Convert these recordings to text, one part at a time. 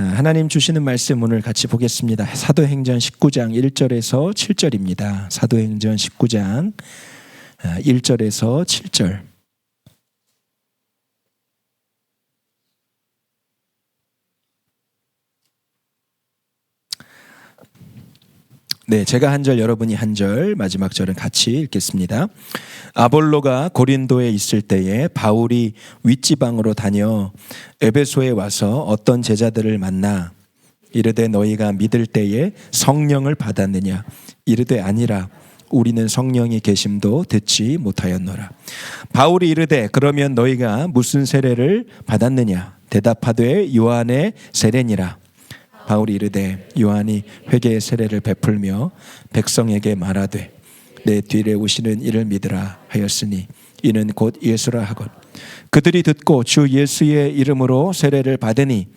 하나님 주시는 말씀 오늘 같이 보겠습니다. 사도행전 19장 1절에서 7절입니다. 사도행전 19장 1절에서 7절. 네, 제가 한 절, 여러분이 한 절, 마지막 절은 같이 읽겠습니다. 아볼로가 고린도에 있을 때에 바울이 윗지방으로 다녀 에베소에 와서 어떤 제자들을 만나 이르되 너희가 믿을 때에 성령을 받았느냐? 이르되 아니라 우리는 성령이 계심도 듣지 못하였노라. 바울이 이르되 그러면 너희가 무슨 세례를 받았느냐? 대답하되 요한의 세례니라. 바울이 이르되 요한이 회개의 세례를 베풀며 백성에게 말하되 내 뒤에 오시는 이를 믿으라 하였으니 이는 곧 예수라 하거든. 그들이 듣고 주 예수의 이름으로 세례를 받으니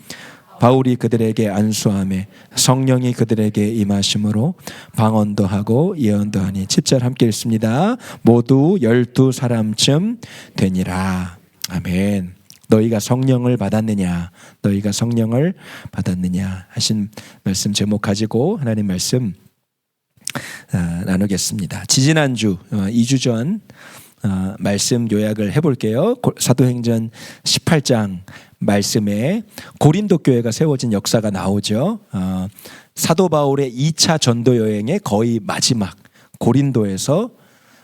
바울이 그들에게 안수하며 성령이 그들에게 임하심으로 방언도 하고 예언도 하니 7절 함께 읽습니다. 모두 12사람쯤 되니라. 아멘. 너희가 성령을 받았느냐? 너희가 성령을 받았느냐? 하신 말씀 제목 가지고 하나님 말씀 나누겠습니다. 지지난주 2주 전 말씀 요약을 해볼게요. 사도행전 18장 말씀에 고린도 교회가 세워진 역사가 나오죠. 사도 바울의 2차 전도 여행의 거의 마지막 고린도에서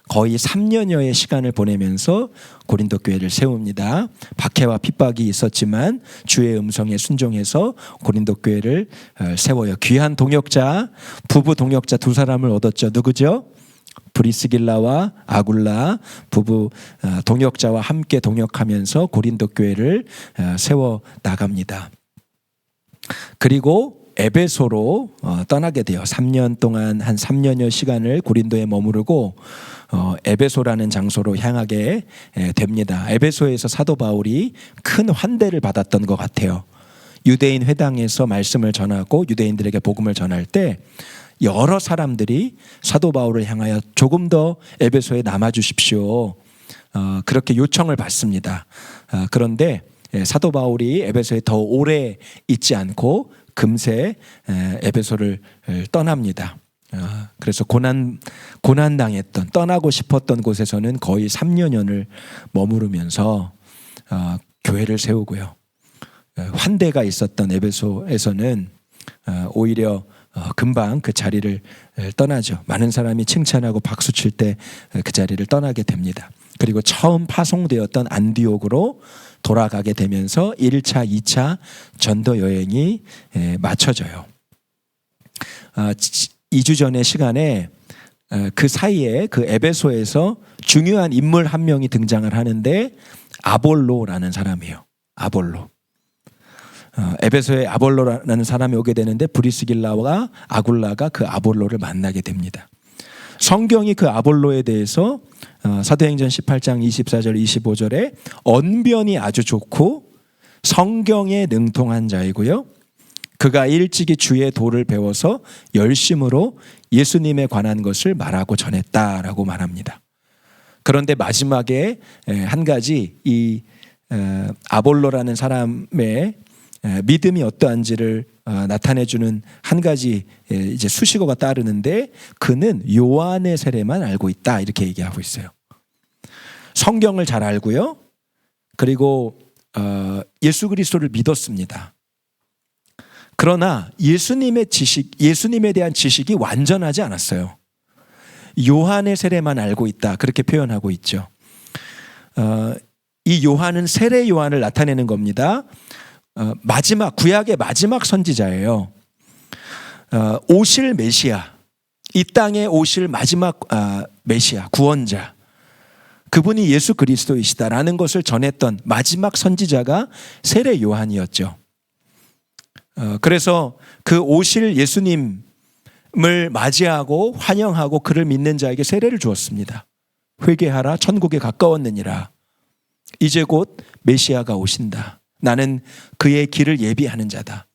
거의 3년여의 시간을 보내면서 고린도 교회를 세웁니다. 박해와 핍박이 있었지만 주의 음성에 순종해서 고린도 교회를 세워요. 귀한 동역자, 부부 동역자 두 사람을 얻었죠. 누구죠? 브리스길라와 아굴라 부부 동역자와 함께 동역하면서 고린도 교회를 세워 나갑니다. 그리고 에베소로 떠나게 돼요. 3년 동안 한 3년여 시간을 고린도에 머무르고 에베소라는 장소로 향하게 됩니다. 에베소에서 사도 바울이 큰 환대를 받았던 것 같아요. 유대인 회당에서 말씀을 전하고 유대인들에게 복음을 전할 때 여러 사람들이 사도 바울을 향하여 조금 더 에베소에 남아주십시오. 그렇게 요청을 받습니다. 그런데 사도 바울이 에베소에 더 오래 있지 않고 금세 에베소를 떠납니다. 그래서 고난당했던 떠나고 싶었던 곳에서는 거의 3년여를 머무르면서 교회를 세우고요. 환대가 있었던 에베소에서는 오히려 금방 그 자리를 떠나죠. 많은 사람이 칭찬하고 박수 칠 때 그 자리를 떠나게 됩니다. 그리고 처음 파송되었던 안디옥으로 돌아가게 되면서 1차, 2차 전도 여행이 마쳐져요. 2주 전의 시간에 그 사이에 그 에베소에서 중요한 인물 한 명이 등장을 하는데 아볼로라는 사람이에요. 아볼로. 에베소에 아볼로라는 사람이 오게 되는데 브리스길라와 아굴라가 그 아볼로를 만나게 됩니다. 성경이 그 아볼로에 대해서 사도행전 18장 24절 25절에 언변이 아주 좋고 성경에 능통한 자이고요. 그가 일찍이 주의 도를 배워서 열심으로 예수님에 관한 것을 말하고 전했다라고 말합니다. 그런데 마지막에 한 가지 이 아볼로라는 사람의 믿음이 어떠한지를 나타내주는 한 가지 이제 수식어가 따르는데 그는 요한의 세례만 알고 있다 이렇게 얘기하고 있어요. 성경을 잘 알고요. 그리고 예수 그리스도를 믿었습니다. 그러나 예수님에 대한 지식이 완전하지 않았어요. 요한의 세례만 알고 있다 그렇게 표현하고 있죠. 이 요한은 세례 요한을 나타내는 겁니다. 구약의 마지막 선지자예요. 오실 메시아, 이 땅에 오실 마지막 메시아, 구원자, 그분이 예수 그리스도이시다라는 것을 전했던 마지막 선지자가 세례 요한이었죠. 그래서 그 오실 예수님을 맞이하고 환영하고 그를 믿는 자에게 세례를 주었습니다. 회개하라, 천국에 가까웠느니라. 이제 곧 메시아가 오신다. 나는 그의 길을 예비하는 자다.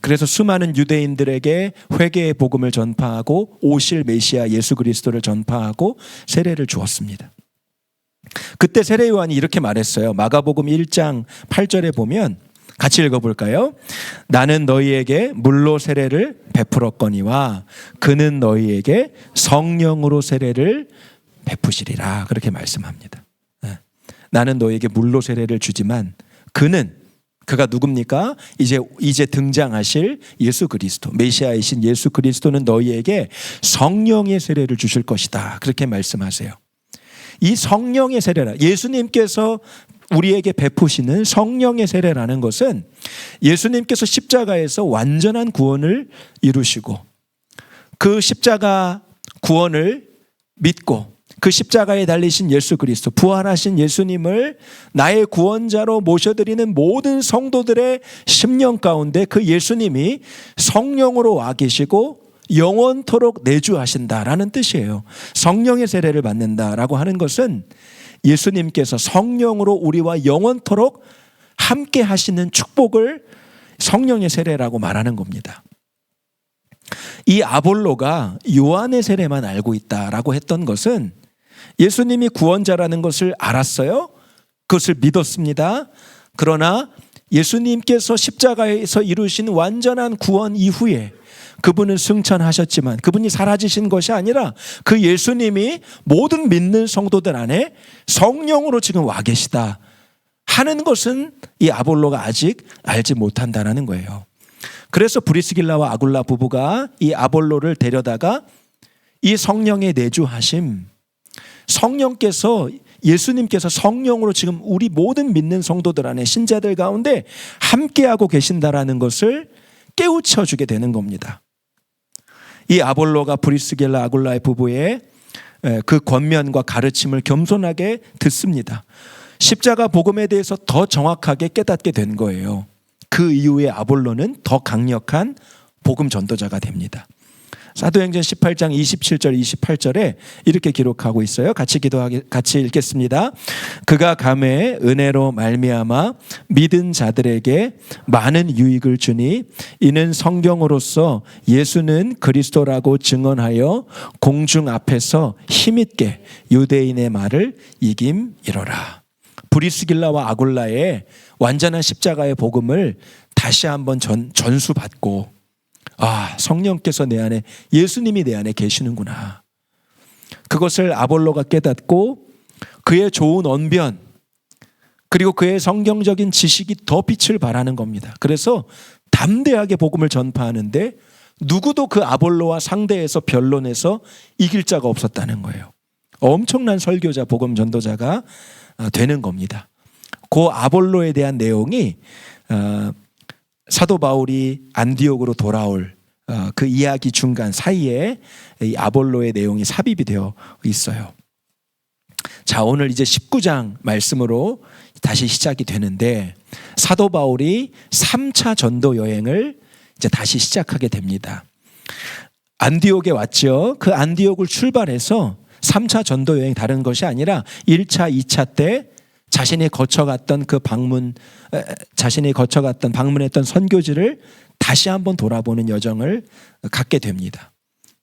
그래서 수많은 유대인들에게 회개의 복음을 전파하고 오실 메시아 예수 그리스도를 전파하고 세례를 주었습니다. 그때 세례 요한이 이렇게 말했어요. 마가복음 1장 8절에 보면 같이 읽어볼까요? 나는 너희에게 물로 세례를 베풀었거니와 그는 너희에게 성령으로 세례를 베푸시리라. 그렇게 말씀합니다. 나는 너희에게 물로 세례를 주지만 그가 누굽니까? 이제 등장하실 예수 그리스도, 메시아이신 예수 그리스도는 너희에게 성령의 세례를 주실 것이다. 그렇게 말씀하세요. 이 성령의 세례라, 예수님께서 우리에게 베푸시는 성령의 세례라는 것은 예수님께서 십자가에서 완전한 구원을 이루시고 그 십자가 구원을 믿고 그 십자가에 달리신 예수 그리스도, 부활하신 예수님을 나의 구원자로 모셔드리는 모든 성도들의 심령 가운데 그 예수님이 성령으로 와 계시고 영원토록 내주하신다라는 뜻이에요. 성령의 세례를 받는다라고 하는 것은 예수님께서 성령으로 우리와 영원토록 함께 하시는 축복을 성령의 세례라고 말하는 겁니다. 이 아볼로가 요한의 세례만 알고 있다라고 했던 것은 예수님이 구원자라는 것을 알았어요. 그것을 믿었습니다. 그러나 예수님께서 십자가에서 이루신 완전한 구원 이후에 그분은 승천하셨지만 그분이 사라지신 것이 아니라 그 예수님이 모든 믿는 성도들 안에 성령으로 지금 와 계시다 하는 것은 이 아볼로가 아직 알지 못한다는 거예요. 그래서 브리스길라와 아굴라 부부가 이 아볼로를 데려다가 이 성령의 내주하심, 성령께서 예수님께서 성령으로 지금 우리 모든 믿는 성도들 안에 신자들 가운데 함께하고 계신다라는 것을 깨우쳐 주게 되는 겁니다. 이 아볼로가 브리스길라 아굴라의 부부의 그 권면과 가르침을 겸손하게 듣습니다. 십자가 복음에 대해서 더 정확하게 깨닫게 된 거예요. 그 이후에 아볼로는 더 강력한 복음 전도자가 됩니다. 사도행전 18장 27절 28절에 이렇게 기록하고 있어요. 같이 읽겠습니다. 그가 감에 은혜로 말미암아 믿은 자들에게 많은 유익을 주니 이는 성경으로서 예수는 그리스도라고 증언하여 공중 앞에서 힘있게 유대인의 말을 이김이로라. 브리스길라와 아굴라의 완전한 십자가의 복음을 다시 한번 전수받고 성령께서 내 안에, 예수님이 내 안에 계시는구나. 그것을 아볼로가 깨닫고 그의 좋은 언변 그리고 그의 성경적인 지식이 더 빛을 발하는 겁니다. 그래서 담대하게 복음을 전파하는데 누구도 그 아볼로와 상대해서 변론해서 이길 자가 없었다는 거예요. 엄청난 설교자, 복음 전도자가 되는 겁니다. 그 아볼로에 대한 내용이 사도 바울이 안디옥으로 돌아올 그 이야기 중간 사이에 이 아볼로의 내용이 삽입이 되어 있어요. 자, 오늘 이제 19장 말씀으로 다시 시작이 되는데 사도 바울이 3차 전도 여행을 이제 다시 시작하게 됩니다. 안디옥에 왔죠. 그 안디옥을 출발해서 3차 전도 여행, 다른 것이 아니라 1차, 2차 때 자신이 거쳐갔던 방문했던 선교지를 다시 한번 돌아보는 여정을 갖게 됩니다.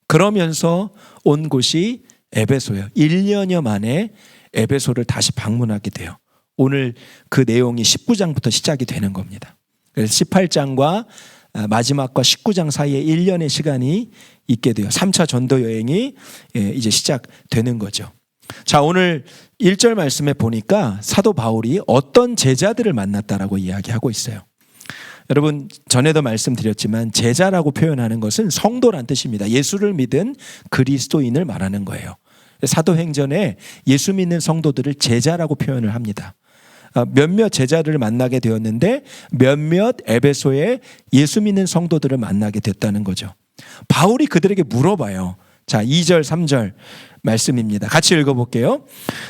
그러면서 온 곳이 에베소예요. 1년여 만에 에베소를 다시 방문하게 돼요. 오늘 그 내용이 19장부터 시작이 되는 겁니다. 그래서 18장과 마지막과 19장 사이에 1년의 시간이 있게 돼요. 3차 전도 여행이 이제 시작되는 거죠. 자, 오늘 1절 말씀에 보니까 사도 바울이 어떤 제자들을 만났다라고 이야기하고 있어요. 여러분, 전에도 말씀드렸지만 제자라고 표현하는 것은 성도란 뜻입니다. 예수를 믿은 그리스도인을 말하는 거예요. 사도행전에 예수 믿는 성도들을 제자라고 표현을 합니다. 몇몇 제자들을 만나게 되었는데 몇몇 에베소에 예수 믿는 성도들을 만나게 됐다는 거죠. 바울이 그들에게 물어봐요. 자, 2절 3절 말씀입니다. 같이 읽어볼게요.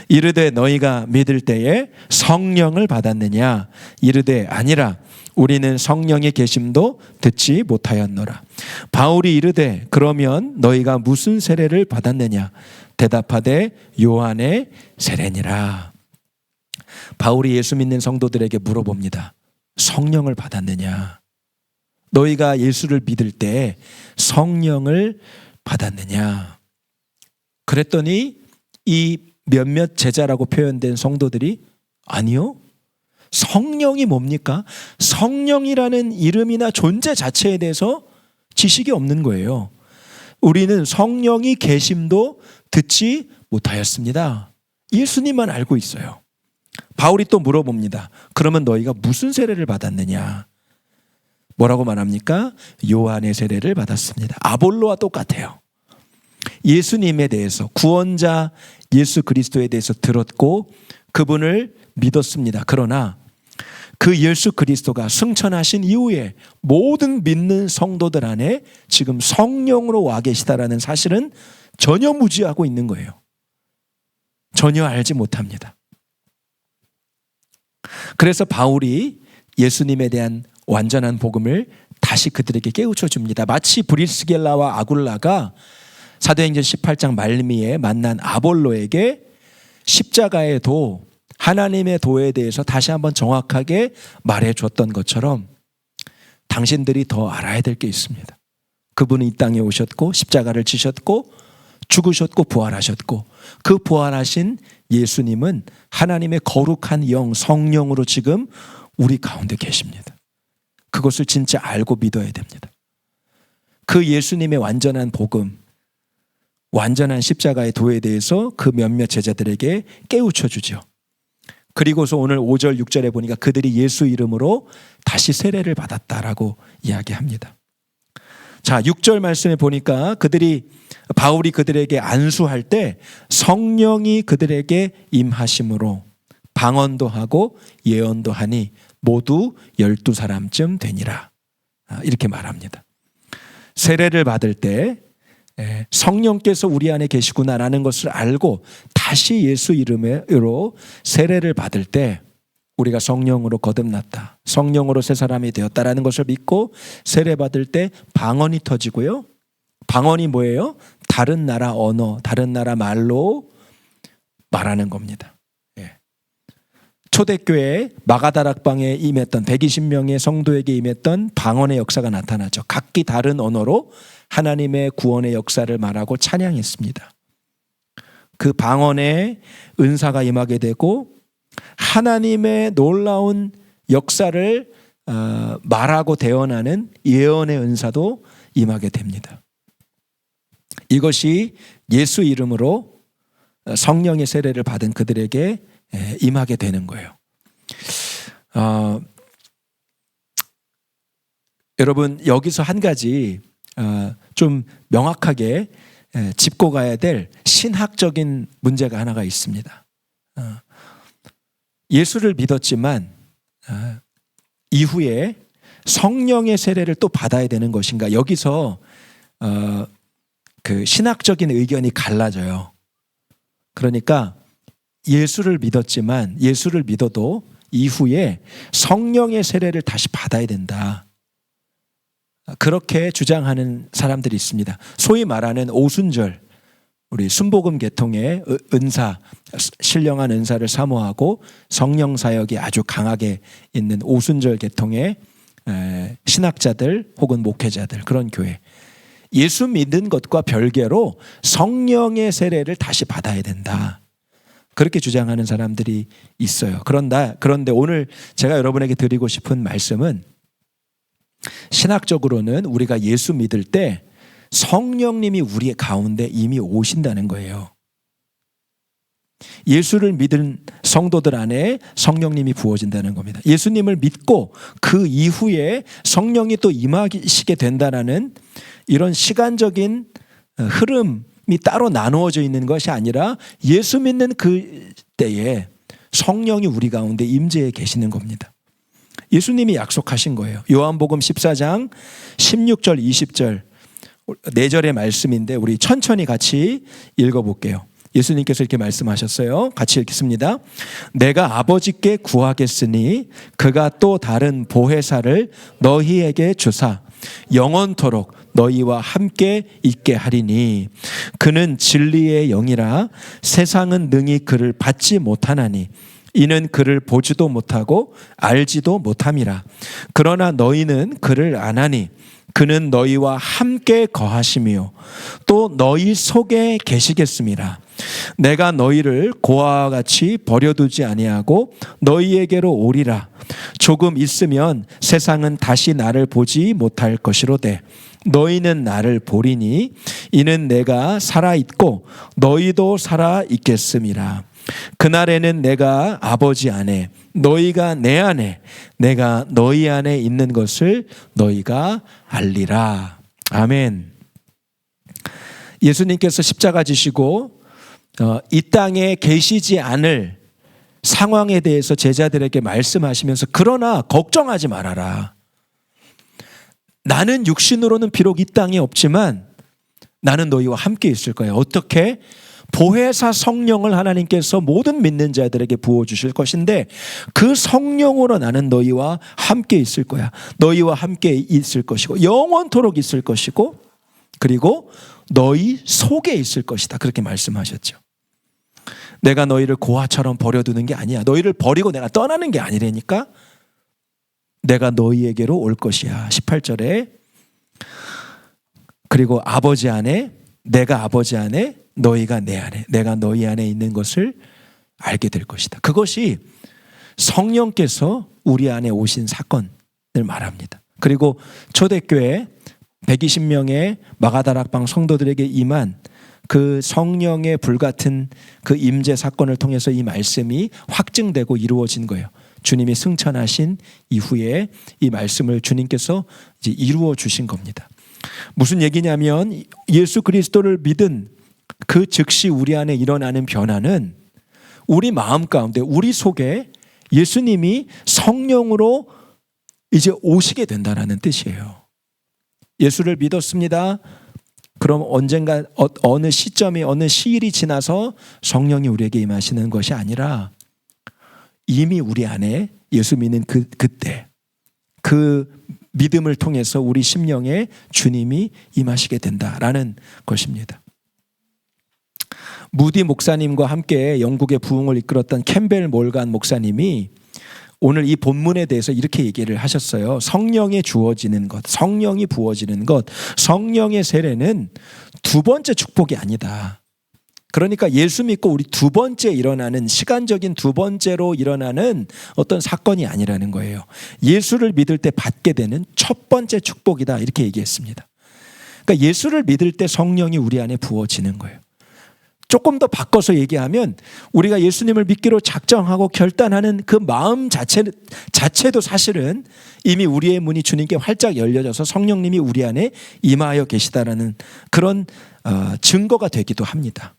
이르되 너희가 믿을 때에 성령을 받았느냐? 이르되 아니라 우리는 성령의 계심도 듣지 못하였노라. 바울이 이르되 그러면 너희가 무슨 세례를 받았느냐? 대답하되 요한의 세례니라. 바울이 예수 믿는 성도들에게 물어봅니다. 성령을 받았느냐? 너희가 예수를 믿을 때 성령을 받았느냐? 그랬더니 이 몇몇 제자라고 표현된 성도들이 아니요, 성령이 뭡니까? 성령이라는 이름이나 존재 자체에 대해서 지식이 없는 거예요. 우리는 성령이 계심도 듣지 못하였습니다. 예수님만 알고 있어요. 바울이 또 물어봅니다. 그러면 너희가 무슨 세례를 받았느냐? 뭐라고 말합니까? 요한의 세례를 받았습니다. 아볼로와 똑같아요. 예수님에 대해서, 구원자 예수 그리스도에 대해서 들었고 그분을 믿었습니다. 그러나 그 예수 그리스도가 승천하신 이후에 모든 믿는 성도들 안에 지금 성령으로 와 계시다라는 사실은 전혀 무지하고 있는 거예요. 전혀 알지 못합니다. 그래서 바울이 예수님에 대한 완전한 복음을 다시 그들에게 깨우쳐 줍니다. 마치 브리스길라와 아굴라가 사도행전 18장 말미에 만난 아볼로에게 십자가의 도, 하나님의 도에 대해서 다시 한번 정확하게 말해줬던 것처럼 당신들이 더 알아야 될 게 있습니다. 그분은 이 땅에 오셨고 십자가를 지셨고 죽으셨고 부활하셨고 그 부활하신 예수님은 하나님의 거룩한 영, 성령으로 지금 우리 가운데 계십니다. 그것을 진짜 알고 믿어야 됩니다. 그 예수님의 완전한 복음, 완전한 십자가의 도에 대해서 그 몇몇 제자들에게 깨우쳐 주죠. 그리고서 오늘 5절 6절에 보니까 그들이 예수 이름으로 다시 세례를 받았다라고 이야기합니다. 자, 6절 말씀에 보니까 바울이 그들에게 안수할 때 성령이 그들에게 임하심으로 방언도 하고 예언도 하니 모두 12사람쯤 되니라. 이렇게 말합니다. 세례를 받을 때 성령께서 우리 안에 계시구나라는 것을 알고 다시 예수 이름으로 세례를 받을 때 우리가 성령으로 거듭났다, 성령으로 새 사람이 되었다라는 것을 믿고 세례 받을 때 방언이 터지고요. 방언이 뭐예요? 다른 나라 언어, 다른 나라 말로 말하는 겁니다. 초대교회 마가다락방에 임했던 120명의 성도에게 임했던 방언의 역사가 나타나죠. 각기 다른 언어로 하나님의 구원의 역사를 말하고 찬양했습니다. 그 방언의 은사가 임하게 되고 하나님의 놀라운 역사를 말하고 대언하는 예언의 은사도 임하게 됩니다. 이것이 예수 이름으로 성령의 세례를 받은 그들에게 임하게 되는 거예요. 여러분, 여기서 한 가지 좀 명확하게 짚고 가야 될 신학적인 문제가 하나가 있습니다. 예수를 믿었지만 이후에 성령의 세례를 또 받아야 되는 것인가? 여기서 그 신학적인 의견이 갈라져요. 그러니까 예수를 믿었지만 예수를 믿어도 이후에 성령의 세례를 다시 받아야 된다. 그렇게 주장하는 사람들이 있습니다. 소위 말하는 오순절, 우리 순복음 계통의 은사, 신령한 은사를 사모하고 성령 사역이 아주 강하게 있는 오순절 계통의 신학자들 혹은 목회자들, 그런 교회. 예수 믿는 것과 별개로 성령의 세례를 다시 받아야 된다. 그렇게 주장하는 사람들이 있어요. 그런데 오늘 제가 여러분에게 드리고 싶은 말씀은 신학적으로는 우리가 예수 믿을 때 성령님이 우리 가운데 이미 오신다는 거예요. 예수를 믿은 성도들 안에 성령님이 부어진다는 겁니다. 예수님을 믿고 그 이후에 성령이 또 임하시게 된다는 이런 시간적인 흐름이 따로 나누어져 있는 것이 아니라 예수 믿는 그 때에 성령이 우리 가운데 임재해 계시는 겁니다. 예수님이 약속하신 거예요. 요한복음 14장 16절 20절 4절의 말씀인데 우리 천천히 같이 읽어볼게요. 예수님께서 이렇게 말씀하셨어요. 같이 읽겠습니다. 내가 아버지께 구하겠으니 그가 또 다른 보혜사를 너희에게 주사 영원토록 너희와 함께 있게 하리니 그는 진리의 영이라 세상은 능히 그를 받지 못하나니 이는 그를 보지도 못하고 알지도 못함이라. 그러나 너희는 그를 아나니 그는 너희와 함께 거하시며 또 너희 속에 계시겠습니다. 내가 너희를 고아와 같이 버려두지 아니하고 너희에게로 오리라. 조금 있으면 세상은 다시 나를 보지 못할 것이로되 너희는 나를 보리니 이는 내가 살아있고 너희도 살아있겠음이라. 그날에는 내가 아버지 안에 너희가 내 안에 내가 너희 안에 있는 것을 너희가 알리라. 아멘. 예수님께서 십자가 지시고 이 땅에 계시지 않을 상황에 대해서 제자들에게 말씀하시면서 그러나 걱정하지 말아라. 나는 육신으로는 비록 이 땅에 없지만 나는 너희와 함께 있을 거야. 어떻게? 보혜사 성령을 하나님께서 모든 믿는 자들에게 부어주실 것인데 그 성령으로 나는 너희와 함께 있을 거야. 너희와 함께 있을 것이고 영원토록 있을 것이고 그리고 너희 속에 있을 것이다. 그렇게 말씀하셨죠. 내가 너희를 고아처럼 버려두는 게 아니야. 너희를 버리고 내가 떠나는 게 아니라니까. 내가 너희에게로 올 것이야. 18절에 그리고 아버지 안에 내가 아버지 안에 너희가 내 안에 내가 너희 안에 있는 것을 알게 될 것이다. 그것이 성령께서 우리 안에 오신 사건을 말합니다. 그리고 초대교회 120명의 마가다락방 성도들에게 임한 그 성령의 불같은 그 임재 사건을 통해서 이 말씀이 확증되고 이루어진 거예요. 주님이 승천하신 이후에 이 말씀을 주님께서 이제 이루어 주신 겁니다. 무슨 얘기냐면 예수 그리스도를 믿은 그 즉시 우리 안에 일어나는 변화는 우리 마음 가운데 우리 속에 예수님이 성령으로 이제 오시게 된다는 뜻이에요. 예수를 믿었습니다. 그럼 언젠가 어느 시점이 어느 시일이 지나서 성령이 우리에게 임하시는 것이 아니라 이미 우리 안에 예수 믿는 그때 그 믿음을 통해서 우리 심령에 주님이 임하시게 된다라는 것입니다. 무디 목사님과 함께 영국의 부흥을 이끌었던 캠벨 몰간 목사님이 오늘 이 본문에 대해서 이렇게 얘기를 하셨어요. 성령에 주어지는 것, 성령이 부어지는 것, 성령의 세례는 두 번째 축복이 아니다. 그러니까 예수 믿고 우리 두 번째 일어나는 시간적인 두 번째로 일어나는 어떤 사건이 아니라는 거예요. 예수를 믿을 때 받게 되는 첫 번째 축복이다 이렇게 얘기했습니다. 그러니까 예수를 믿을 때 성령이 우리 안에 부어지는 거예요. 조금 더 바꿔서 얘기하면 우리가 예수님을 믿기로 작정하고 결단하는 그 마음 자체도 사실은 이미 우리의 문이 주님께 활짝 열려져서 성령님이 우리 안에 임하여 계시다라는 그런 증거가 되기도 합니다.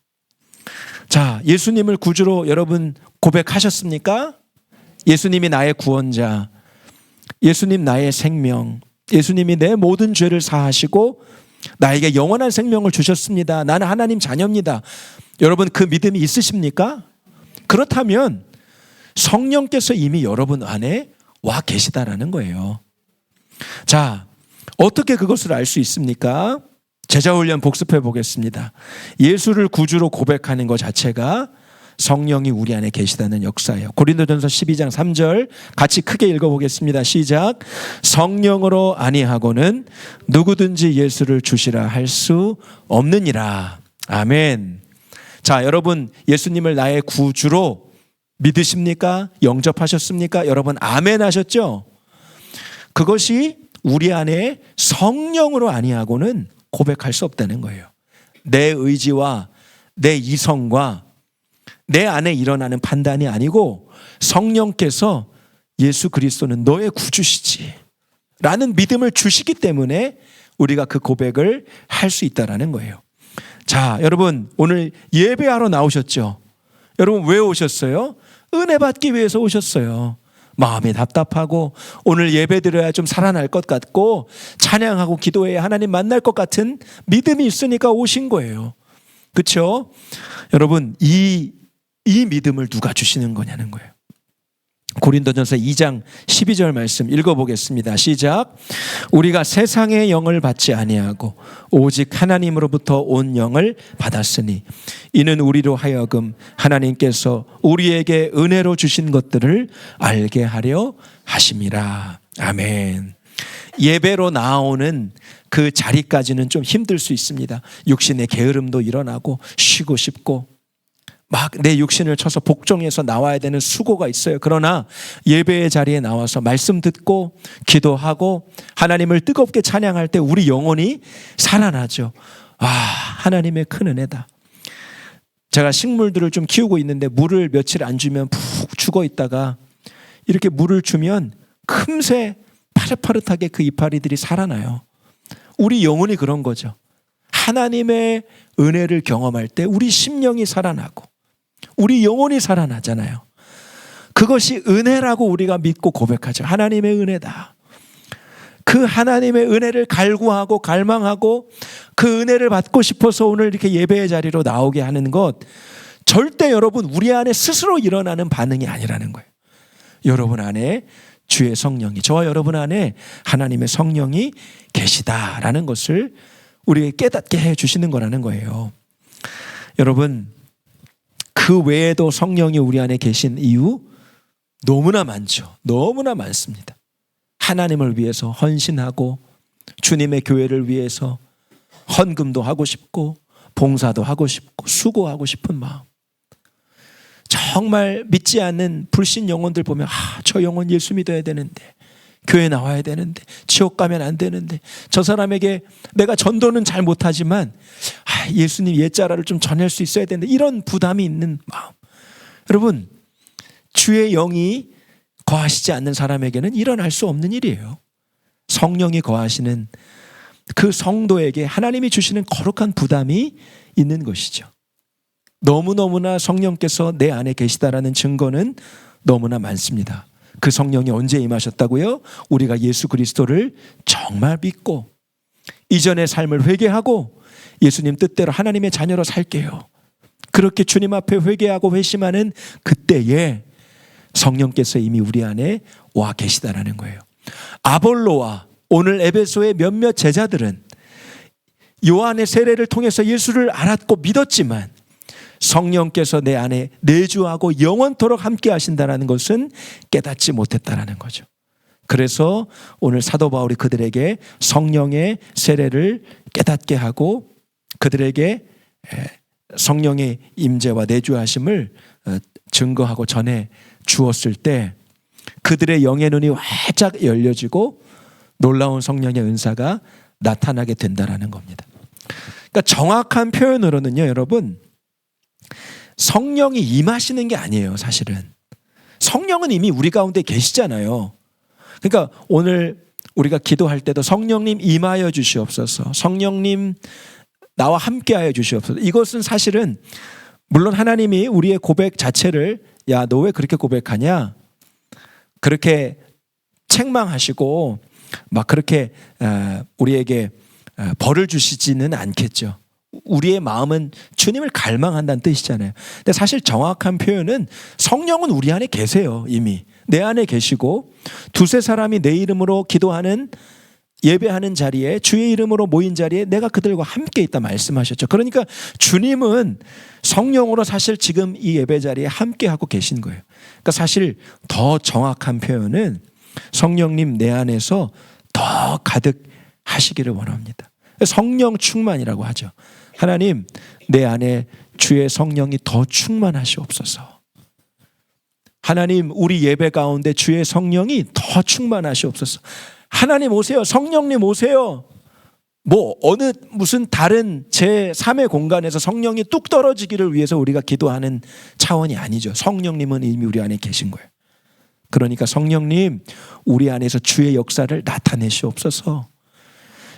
자, 예수님을 구주로 여러분 고백하셨습니까? 예수님이 나의 구원자, 예수님 나의 생명, 예수님이 내 모든 죄를 사하시고 나에게 영원한 생명을 주셨습니다. 나는 하나님 자녀입니다. 여러분 그 믿음이 있으십니까? 그렇다면 성령께서 이미 여러분 안에 와 계시다라는 거예요. 자, 어떻게 그것을 알 수 있습니까? 제자훈련 복습해 보겠습니다. 예수를 구주로 고백하는 것 자체가 성령이 우리 안에 계시다는 역사예요. 고린도전서 12장 3절 같이 크게 읽어보겠습니다. 시작. 성령으로 아니하고는 누구든지 예수를 주시라 할 수 없느니라. 아멘. 자, 여러분 예수님을 나의 구주로 믿으십니까? 영접하셨습니까? 여러분 아멘 하셨죠? 그것이 우리 안에 성령으로 아니하고는 고백할 수 없다는 거예요. 내 의지와 내 이성과 내 안에 일어나는 판단이 아니고 성령께서 예수 그리스도는 너의 구주시지 라는 믿음을 주시기 때문에 우리가 그 고백을 할 수 있다는 거예요. 자, 여러분 오늘 예배하러 나오셨죠? 여러분 왜 오셨어요? 은혜 받기 위해서 오셨어요. 마음이 답답하고 오늘 예배 드려야 좀 살아날 것 같고 찬양하고 기도해야 하나님 만날 것 같은 믿음이 있으니까 오신 거예요. 그렇죠? 여러분 이 믿음을 누가 주시는 거냐는 거예요. 고린도전서 2장 12절 말씀 읽어보겠습니다. 시작. 우리가 세상의 영을 받지 아니하고 오직 하나님으로부터 온 영을 받았으니 이는 우리로 하여금 하나님께서 우리에게 은혜로 주신 것들을 알게 하려 하심이라. 아멘. 예배로 나오는 그 자리까지는 좀 힘들 수 있습니다. 육신의 게으름도 일어나고 쉬고 싶고 막 내 육신을 쳐서 복종해서 나와야 되는 수고가 있어요. 그러나 예배의 자리에 나와서 말씀 듣고 기도하고 하나님을 뜨겁게 찬양할 때 우리 영혼이 살아나죠. 아, 하나님의 큰 은혜다. 제가 식물들을 좀 키우고 있는데 물을 며칠 안 주면 푹 죽어 있다가 이렇게 물을 주면 금세 파릇파릇하게 그 이파리들이 살아나요. 우리 영혼이 그런 거죠. 하나님의 은혜를 경험할 때 우리 심령이 살아나고 우리 영혼이 살아나잖아요. 그것이 은혜라고 우리가 믿고 고백하죠. 하나님의 은혜다. 그 하나님의 은혜를 갈구하고 갈망하고 그 은혜를 받고 싶어서 오늘 이렇게 예배의 자리로 나오게 하는 것, 절대 여러분 우리 안에 스스로 일어나는 반응이 아니라는 거예요. 여러분 안에 주의 성령이, 저와 여러분 안에 하나님의 성령이 계시다라는 것을 우리에게 깨닫게 해주시는 거라는 거예요. 여러분, 그 외에도 성령이 우리 안에 계신 이유 너무나 많죠. 너무나 많습니다. 하나님을 위해서 헌신하고 주님의 교회를 위해서 헌금도 하고 싶고 봉사도 하고 싶고 수고하고 싶은 마음. 정말 믿지 않는 불신 영혼들 보면 저 영혼 예수 믿어야 되는데, 교회 나와야 되는데, 지옥 가면 안 되는데, 저 사람에게 내가 전도는 잘 못하지만 예수님 옛자라를 좀 전할 수 있어야 되는데, 이런 부담이 있는 마음. 여러분, 주의 영이 거하시지 않는 사람에게는 일어날 수 없는 일이에요. 성령이 거하시는 그 성도에게 하나님이 주시는 거룩한 부담이 있는 것이죠. 너무너무나 성령께서 내 안에 계시다라는 증거는 너무나 많습니다. 그 성령이 언제 임하셨다고요? 우리가 예수 그리스도를 정말 믿고 이전의 삶을 회개하고 예수님 뜻대로 하나님의 자녀로 살게요. 그렇게 주님 앞에 회개하고 회심하는 그때에 성령께서 이미 우리 안에 와 계시다라는 거예요. 아볼로와 오늘 에베소의 몇몇 제자들은 요한의 세례를 통해서 예수를 알았고 믿었지만 성령께서 내 안에 내주하고 영원토록 함께 하신다는 것은 깨닫지 못했다라는 거죠. 그래서 오늘 사도 바울이 그들에게 성령의 세례를 깨닫게 하고 그들에게 성령의 임재와 내주하심을 증거하고 전해 주었을 때 그들의 영의 눈이 활짝 열려지고 놀라운 성령의 은사가 나타나게 된다라는 겁니다. 그러니까 정확한 표현으로는요, 여러분, 성령이 임하시는 게 아니에요. 사실은 성령은 이미 우리 가운데 계시잖아요. 그러니까 오늘 우리가 기도할 때도 성령님 임하여 주시옵소서, 성령님 나와 함께하여 주시옵소서. 이것은 사실은 물론 하나님이 우리의 고백 자체를 야, 너 왜 그렇게 고백하냐, 그렇게 책망하시고 막 그렇게 우리에게 벌을 주시지는 않겠죠. 우리의 마음은 주님을 갈망한다는 뜻이잖아요. 근데 사실 정확한 표현은 성령은 우리 안에 계세요. 이미 내 안에 계시고 두세 사람이 내 이름으로 기도하는 예배하는 자리에, 주의 이름으로 모인 자리에 내가 그들과 함께 있다 말씀하셨죠. 그러니까 주님은 성령으로 사실 지금 이 예배 자리에 함께 하고 계신 거예요. 그러니까 사실 더 정확한 표현은 성령님 내 안에서 더 가득 하시기를 원합니다. 성령 충만이라고 하죠. 하나님, 내 안에 주의 성령이 더 충만하시옵소서. 하나님, 우리 예배 가운데 주의 성령이 더 충만하시옵소서. 하나님 오세요. 성령님 오세요. 무슨 다른 제3의 공간에서 성령이 뚝 떨어지기를 위해서 우리가 기도하는 차원이 아니죠. 성령님은 이미 우리 안에 계신 거예요. 그러니까 성령님, 우리 안에서 주의 역사를 나타내시옵소서.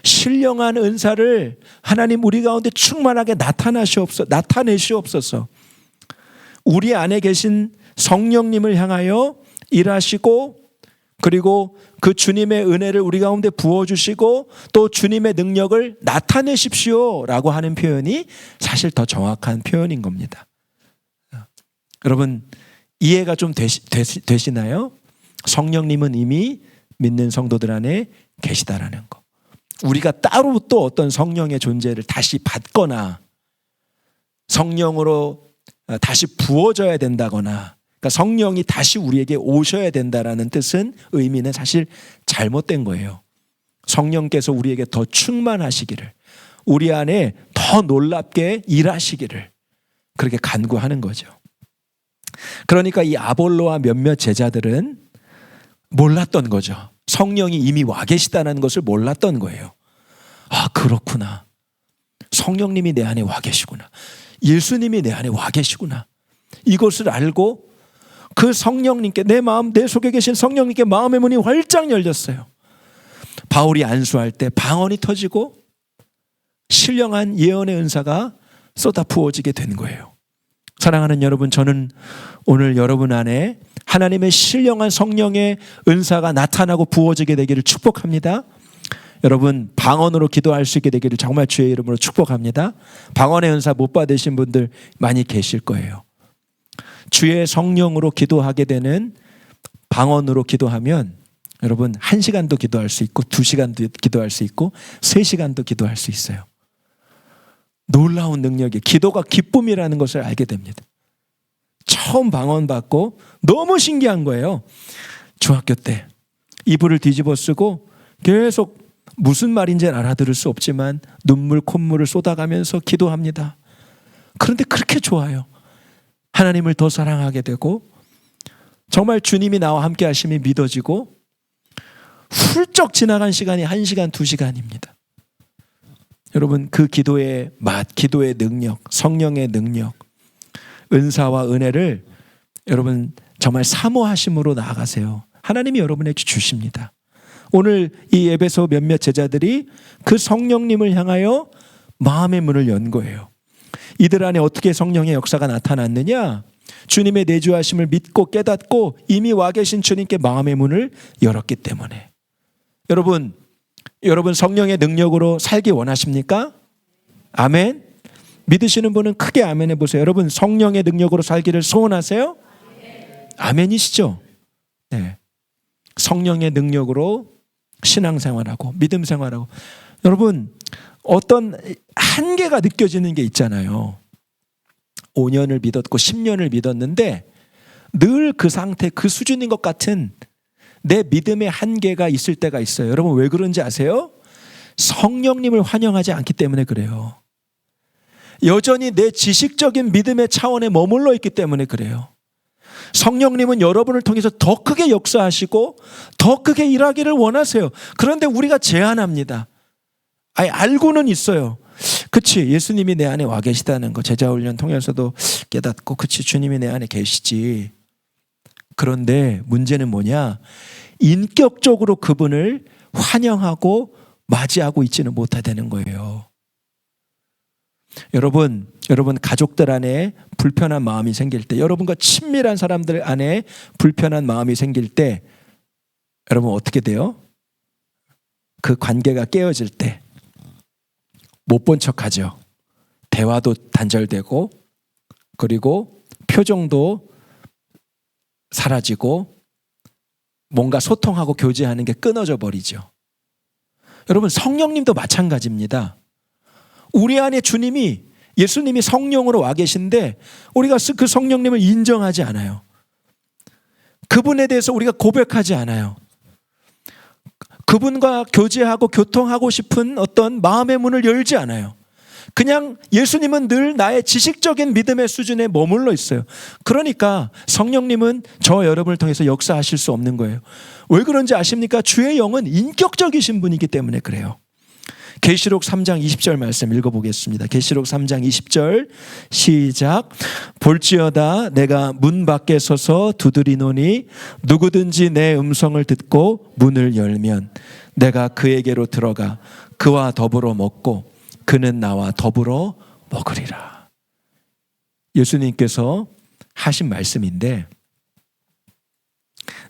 신령한 은사를 하나님 우리 가운데 충만하게 나타내시옵소서. 우리 안에 계신 성령님을 향하여 일하시고 그리고 그 주님의 은혜를 우리 가운데 부어주시고 또 주님의 능력을 나타내십시오라고 하는 표현이 사실 더 정확한 표현인 겁니다. 여러분, 이해가 좀 되시나요? 성령님은 이미 믿는 성도들 안에 계시다라는 거. 우리가 따로 또 어떤 성령의 존재를 다시 받거나 성령으로 다시 부어져야 된다거나, 그러니까 성령이 다시 우리에게 오셔야 된다라는 뜻은, 의미는 사실 잘못된 거예요. 성령께서 우리에게 더 충만하시기를, 우리 안에 더 놀랍게 일하시기를 그렇게 간구하는 거죠. 그러니까 이 아볼로와 몇몇 제자들은 몰랐던 거죠. 성령이 이미 와 계시다는 것을 몰랐던 거예요. 아, 그렇구나. 성령님이 내 안에 와 계시구나. 예수님이 내 안에 와 계시구나. 이것을 알고 그 성령님께, 내 마음, 내 속에 계신 성령님께 마음의 문이 활짝 열렸어요. 바울이 안수할 때 방언이 터지고 신령한 예언의 은사가 쏟아 부어지게 된 거예요. 사랑하는 여러분, 저는 오늘 여러분 안에 하나님의 신령한 성령의 은사가 나타나고 부어지게 되기를 축복합니다. 여러분, 방언으로 기도할 수 있게 되기를 정말 주의 이름으로 축복합니다. 방언의 은사 못 받으신 분들 많이 계실 거예요. 주의 성령으로 기도하게 되는, 방언으로 기도하면 여러분 1시간도 기도할 수 있고 2시간도 기도할 수 있고 3시간도 기도할 수 있어요. 놀라운 능력이, 기도가 기쁨이라는 것을 알게 됩니다. 처음 방언 받고 너무 신기한 거예요. 중학교 때 이불을 뒤집어 쓰고 계속 무슨 말인지 알아들을 수 없지만 눈물 콧물을 쏟아가면서 기도합니다. 그런데 그렇게 좋아요. 하나님을 더 사랑하게 되고 정말 주님이 나와 함께 하심이 믿어지고 훌쩍 지나간 시간이 1시간, 2시간입니다. 여러분, 그 기도의 맛, 기도의 능력, 성령의 능력, 은사와 은혜를 여러분 정말 사모하심으로 나아가세요. 하나님이 여러분에게 주십니다. 오늘 이 에베소 몇몇 제자들이 그 성령님을 향하여 마음의 문을 연 거예요. 이들 안에 어떻게 성령의 역사가 나타났느냐? 주님의 내주하심을 믿고 깨닫고 이미 와 계신 주님께 마음의 문을 열었기 때문에. 여러분 성령의 능력으로 살기 원하십니까? 아멘. 믿으시는 분은 크게 아멘 해보세요. 여러분, 성령의 능력으로 살기를 소원하세요? 아멘이시죠? 네. 성령의 능력으로 신앙생활하고 믿음 생활하고, 여러분 어떤 한계가 느껴지는 게 있잖아요. 5년을 믿었고 10년을 믿었는데 늘 그 상태, 그 수준인 것 같은 내 믿음의 한계가 있을 때가 있어요. 여러분, 왜 그런지 아세요? 성령님을 환영하지 않기 때문에 그래요. 여전히 내 지식적인 믿음의 차원에 머물러 있기 때문에 그래요. 성령님은 여러분을 통해서 더 크게 역사하시고 더 크게 일하기를 원하세요. 그런데 우리가 제한합니다. 알고는 있어요. 그치, 예수님이 내 안에 와 계시다는 거 제자훈련 통해서도 깨닫고, 그치, 주님이 내 안에 계시지. 그런데 문제는 뭐냐? 인격적으로 그분을 환영하고 맞이하고 있지는 못하다는 거예요. 여러분 가족들 안에 불편한 마음이 생길 때, 여러분과 친밀한 사람들 안에 불편한 마음이 생길 때 여러분 어떻게 돼요? 그 관계가 깨어질 때 못 본 척하죠. 대화도 단절되고, 그리고 표정도 사라지고, 뭔가 소통하고 교제하는 게 끊어져 버리죠. 여러분, 성령님도 마찬가지입니다. 우리 안에 주님이, 예수님이 성령으로 와 계신데 우리가 그 성령님을 인정하지 않아요. 그분에 대해서 우리가 고백하지 않아요. 그분과 교제하고 교통하고 싶은 어떤 마음의 문을 열지 않아요. 그냥 예수님은 늘 나의 지식적인 믿음의 수준에 머물러 있어요. 그러니까 성령님은 저 여러분을 통해서 역사하실 수 없는 거예요. 왜 그런지 아십니까? 주의 영은 인격적이신 분이기 때문에 그래요. 계시록 3장 20절 말씀 읽어보겠습니다. 계시록 3장 20절 시작. 볼지어다 내가 문 밖에 서서 두드리노니 누구든지 내 음성을 듣고 문을 열면 내가 그에게로 들어가 그와 더불어 먹고 그는 나와 더불어 먹으리라. 예수님께서 하신 말씀인데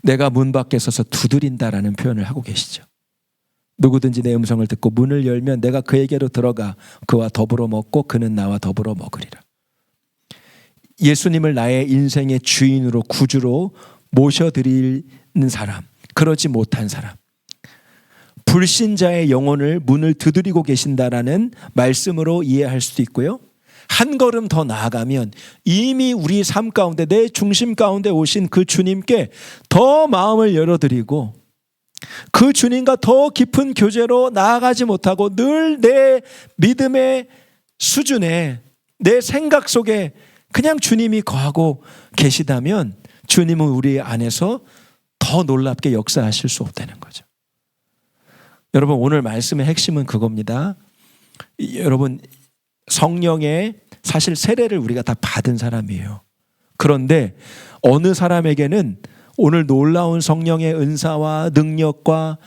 내가 문 밖에 서서 두드린다라는 표현을 하고 계시죠. 누구든지 내 음성을 듣고 문을 열면 내가 그에게로 들어가 그와 더불어 먹고 그는 나와 더불어 먹으리라. 예수님을 나의 인생의 주인으로, 구주로 모셔드리는 사람, 그러지 못한 사람, 불신자의 영혼을 문을 두드리고 계신다라는 말씀으로 이해할 수도 있고요. 한 걸음 더 나아가면 이미 우리 삶 가운데, 내 중심 가운데 오신 그 주님께 더 마음을 열어드리고 그 주님과 더 깊은 교제로 나아가지 못하고 늘 내 믿음의 수준에 내 생각 속에 그냥 주님이 거하고 계시다면 주님은 우리 안에서 더 놀랍게 역사하실 수 없다는 거죠. 여러분, 오늘 말씀의 핵심은 그겁니다. 여러분, 성령의 사실 세례를 우리가 다 받은 사람이에요. 그런데 어느 사람에게는 오늘 놀라운 성령의 은사와 능력과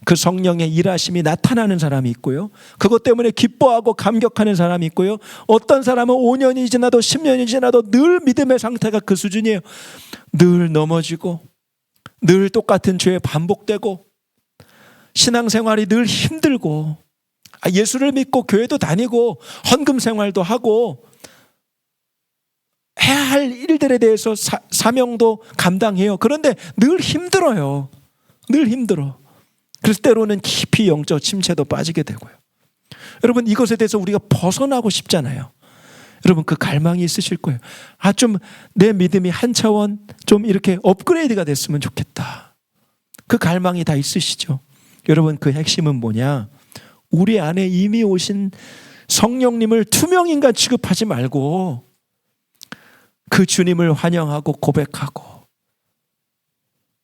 그 성령의 일하심이 나타나는 사람이 있고요. 그것 때문에 기뻐하고 감격하는 사람이 있고요. 어떤 사람은 5년이 지나도 10년이 지나도 늘 믿음의 상태가 그 수준이에요. 늘 넘어지고 늘 똑같은 죄에 반복되고 신앙생활이 늘 힘들고 예수를 믿고 교회도 다니고 헌금 생활도 하고 해야 할 일들에 대해서 사명도 감당해요. 그런데 늘 힘들어요. 늘 힘들어. 그래서 때로는 깊이 영적 침체도 빠지게 되고요. 여러분, 이것에 대해서 우리가 벗어나고 싶잖아요. 여러분, 그 갈망이 있으실 거예요. 좀 내 믿음이 한 차원 좀 이렇게 업그레이드가 됐으면 좋겠다. 그 갈망이 다 있으시죠. 여러분, 그 핵심은 뭐냐? 우리 안에 이미 오신 성령님을 투명인간 취급하지 말고 그 주님을 환영하고 고백하고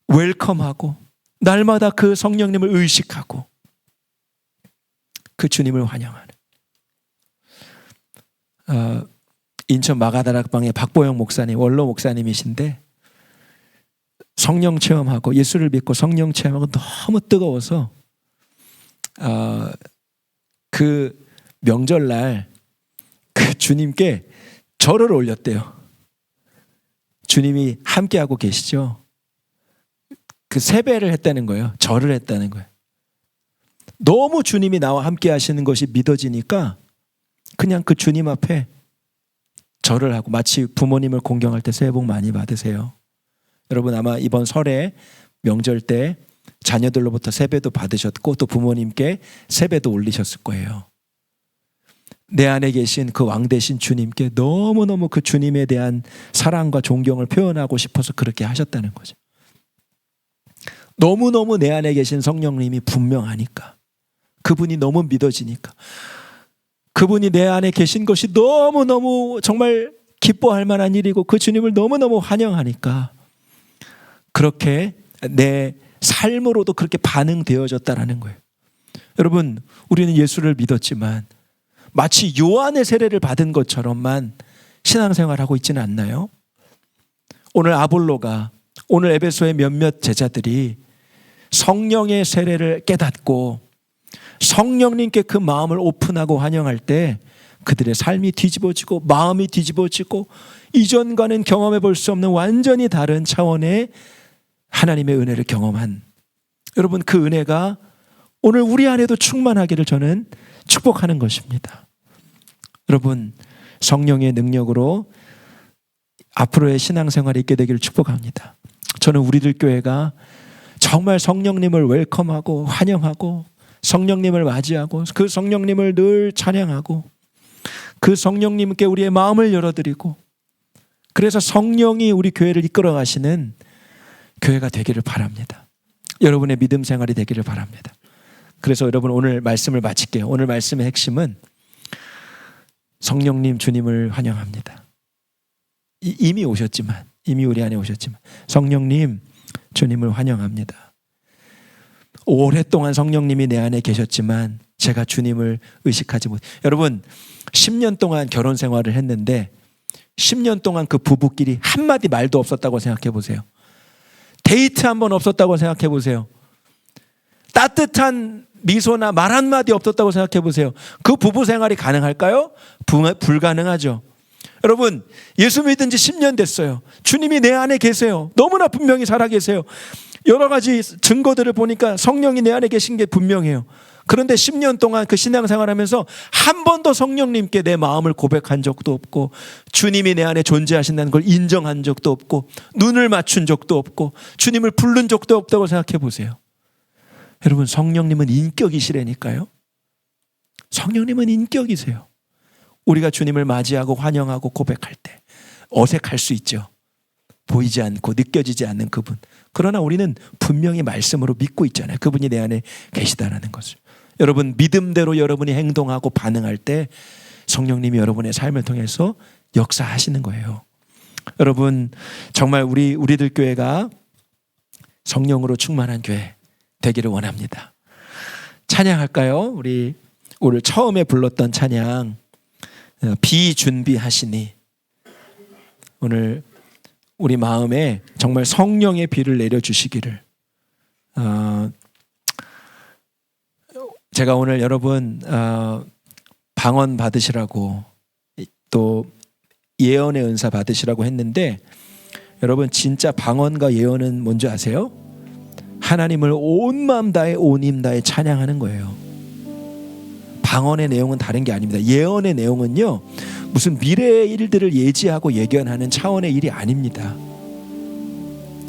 웰컴하고 날마다 그 성령님을 의식하고 그 주님을 환영하는 인천 마가다락방의 박보영 목사님, 원로 목사님이신데 성령 체험하고 예수를 믿고 성령 체험하고 너무 뜨거워서 그 명절날 그 주님께 절을 올렸대요. 주님이 함께하고 계시죠. 그 세배를 했다는 거예요. 절을 했다는 거예요. 너무 주님이 나와 함께 하시는 것이 믿어지니까 그냥 그 주님 앞에 절을 하고, 마치 부모님을 공경할 때 새해 복 많이 받으세요. 여러분, 아마 이번 설에 명절 때 자녀들로부터 세배도 받으셨고 또 부모님께 세배도 올리셨을 거예요. 내 안에 계신 그 왕 되신 주님께 너무너무 그 주님에 대한 사랑과 존경을 표현하고 싶어서 그렇게 하셨다는 거죠. 너무너무 내 안에 계신 성령님이 분명하니까, 그분이 너무 믿어지니까, 그분이 내 안에 계신 것이 너무너무 정말 기뻐할 만한 일이고 그 주님을 너무너무 환영하니까 그렇게 내 삶으로도 그렇게 반응되어졌다라는 거예요. 여러분, 우리는 예수를 믿었지만 마치 요한의 세례를 받은 것처럼만 신앙생활하고 있지는 않나요? 오늘 아볼로가, 오늘 에베소의 몇몇 제자들이 성령의 세례를 깨닫고 성령님께 그 마음을 오픈하고 환영할 때 그들의 삶이 뒤집어지고 마음이 뒤집어지고 이전과는 경험해 볼 수 없는 완전히 다른 차원의 하나님의 은혜를 경험한, 여러분, 그 은혜가 오늘 우리 안에도 충만하기를 저는 축복하는 것입니다. 여러분, 성령의 능력으로 앞으로의 신앙생활이 있게 되기를 축복합니다. 저는 우리들 교회가 정말 성령님을 웰컴하고 환영하고 성령님을 맞이하고 그 성령님을 늘 찬양하고 그 성령님께 우리의 마음을 열어드리고, 그래서 성령이 우리 교회를 이끌어 가시는 교회가 되기를 바랍니다. 여러분의 믿음 생활이 되기를 바랍니다. 그래서 여러분, 오늘 말씀을 마칠게요. 오늘 말씀의 핵심은 성령님 주님을 환영합니다. 이미 오셨지만, 이미 우리 안에 오셨지만 성령님 주님을 환영합니다. 오랫동안 성령님이 내 안에 계셨지만 제가 주님을 의식하지 못. 여러분, 10년 동안 결혼 생활을 했는데 10년 동안 그 부부끼리 한마디 말도 없었다고 생각해 보세요. 데이트 한 번 없었다고 생각해 보세요. 따뜻한 미소나 말 한마디 없었다고 생각해 보세요. 그 부부 생활이 가능할까요? 불가능하죠. 여러분, 예수 믿은 지 10년 됐어요. 주님이 내 안에 계세요. 너무나 분명히 살아계세요. 여러 가지 증거들을 보니까 성령이 내 안에 계신 게 분명해요. 그런데 10년 동안 그 신앙생활하면서 한 번도 성령님께 내 마음을 고백한 적도 없고 주님이 내 안에 존재하신다는 걸 인정한 적도 없고 눈을 맞춘 적도 없고 주님을 부른 적도 없다고 생각해 보세요. 여러분, 성령님은 인격이시라니까요. 성령님은 인격이세요. 우리가 주님을 맞이하고 환영하고 고백할 때 어색할 수 있죠. 보이지 않고 느껴지지 않는 그분. 그러나 우리는 분명히 말씀으로 믿고 있잖아요. 그분이 내 안에 계시다라는 것을. 여러분, 믿음대로 여러분이 행동하고 반응할 때 성령님이 여러분의 삶을 통해서 역사하시는 거예요. 여러분, 정말 우리들 교회가 성령으로 충만한 교회 되기를 원합니다. 찬양할까요? 우리 오늘 처음에 불렀던 찬양, 비준비하시니. 오늘 우리 마음에 정말 성령의 비를 내려주시기를. 제가 오늘 여러분 방언 받으시라고 또 예언의 은사 받으시라고 했는데, 여러분 진짜 방언과 예언은 뭔지 아세요? 하나님을 온 마음 다해 온 힘 다해 찬양하는 거예요. 방언의 내용은 다른 게 아닙니다. 예언의 내용은요, 무슨 미래의 일들을 예지하고 예견하는 차원의 일이 아닙니다.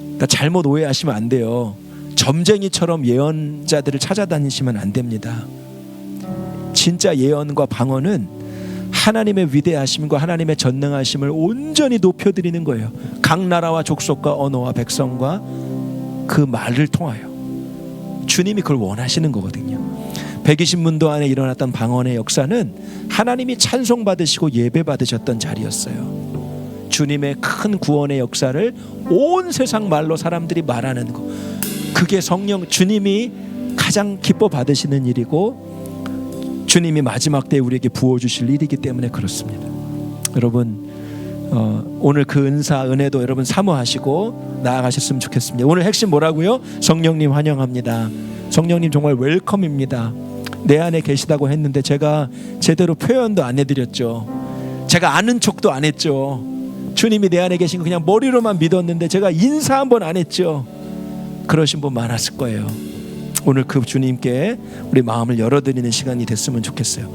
그러니까 잘못 오해하시면 안 돼요. 점쟁이처럼 예언자들을 찾아다니시면 안 됩니다. 진짜 예언과 방언은 하나님의 위대하심과 하나님의 전능하심을 온전히 높여드리는 거예요. 각 나라와 족속과 언어와 백성과 그 말을 통하여 주님이 그걸 원하시는 거거든요. 120문도 안에 일어났던 방언의 역사는 하나님이 찬송받으시고 예배받으셨던 자리였어요. 주님의 큰 구원의 역사를 온 세상 말로 사람들이 말하는 거, 그게 성령, 주님이 가장 기뻐 받으시는 일이고 주님이 마지막 때에 우리에게 부어주실 일이기 때문에 그렇습니다. 여러분, 오늘 그 은사, 은혜도 여러분 사모하시고 나아가셨으면 좋겠습니다. 오늘 핵심 뭐라고요? 성령님 환영합니다. 성령님 정말 웰컴입니다. 내 안에 계시다고 했는데 제가 제대로 표현도 안 해드렸죠. 제가 아는 척도 안 했죠. 주님이 내 안에 계신 거 그냥 머리로만 믿었는데 제가 인사 한번 안 했죠. 그러신 분 많았을 거예요. 오늘 그 주님께 우리 마음을 열어드리는 시간이 됐으면 좋겠어요.